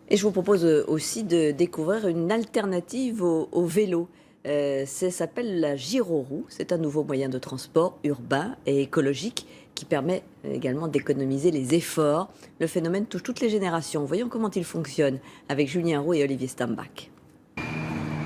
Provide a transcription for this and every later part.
Et je vous propose aussi de découvrir une alternative au vélo. Ça s'appelle la gyroroue. C'est un nouveau moyen de transport urbain et écologique qui permet également d'économiser les efforts. Le phénomène touche toutes les générations. Voyons comment il fonctionne avec Julien Roux et Olivier Stambach.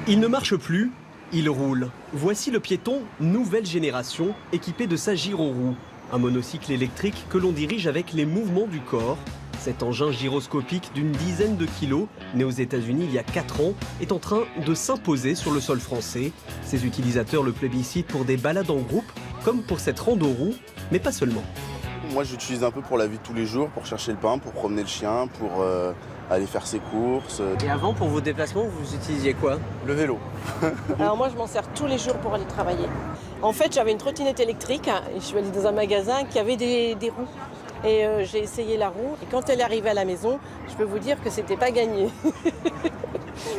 Il ne marche plus, il roule. Voici le piéton nouvelle génération équipé de sa gyroroue. Un monocycle électrique que l'on dirige avec les mouvements du corps. Cet engin gyroscopique d'une dizaine de kilos, né aux États-Unis il y a 4 ans, est en train de s'imposer sur le sol français. Ses utilisateurs le plébiscitent pour des balades en groupe, comme pour cette rando-roue, mais pas seulement. Moi, j'utilise un peu pour la vie de tous les jours, pour chercher le pain, pour promener le chien, pour aller faire ses courses. Et avant, pour vos déplacements, vous utilisiez quoi? Le vélo. Alors moi, je m'en sers tous les jours pour aller travailler. En fait, j'avais une trottinette électrique et je suis allée dans un magasin qui avait des roues. Et j'ai essayé la roue. Et quand elle est arrivée à la maison, je peux vous dire que c'était pas gagné.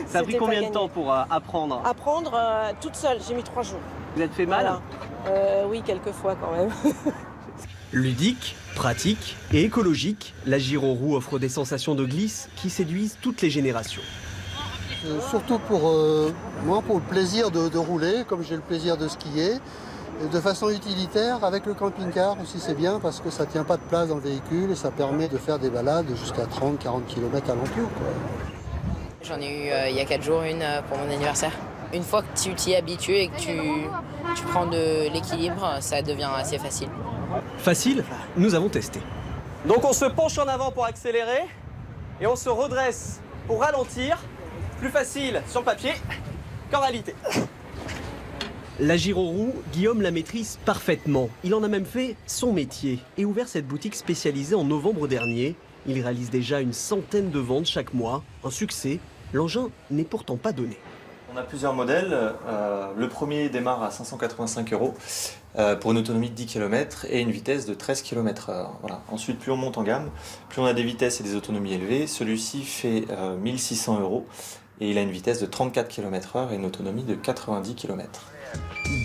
Ça a pris combien de temps pour apprendre? Apprendre toute seule, j'ai mis 3 jours. Vous êtes fait mal? Voilà. Oui, quelques fois quand même. Ludique, pratique et écologique, la gyroroue offre des sensations de glisse qui séduisent toutes les générations. Surtout pour moi, pour le plaisir de rouler, comme j'ai le plaisir de skier. Et de façon utilitaire, avec le camping-car aussi c'est bien parce que ça ne tient pas de place dans le véhicule et ça permet de faire des balades jusqu'à 30-40 km alentour. J'en ai eu il y a 4 jours une pour mon anniversaire. Une fois que tu t'y habitues et que tu prends de l'équilibre, ça devient assez facile. Facile? Nous avons testé. Donc on se penche en avant pour accélérer et on se redresse pour ralentir. Plus facile sur le papier qu'en réalité. La gyroroue, Guillaume la maîtrise parfaitement. Il en a même fait son métier et ouvert cette boutique spécialisée en novembre dernier. Il réalise déjà une centaine de ventes chaque mois. Un succès, l'engin n'est pourtant pas donné. On a plusieurs modèles. Le premier démarre à 585 € pour une autonomie de 10 km et une vitesse de 13 km/h. Voilà. Ensuite, plus on monte en gamme, plus on a des vitesses et des autonomies élevées. Celui-ci fait 1600 € et il a une vitesse de 34 km/h et une autonomie de 90 km.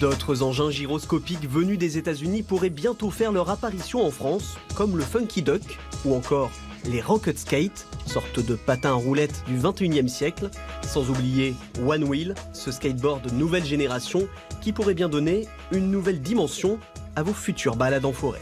D'autres engins gyroscopiques venus des États-Unis pourraient bientôt faire leur apparition en France, comme le Funky Duck ou encore les Rocket Skate, sorte de patins à roulettes du 21e siècle, sans oublier One Wheel, ce skateboard nouvelle génération qui pourrait bien donner une nouvelle dimension à vos futures balades en forêt.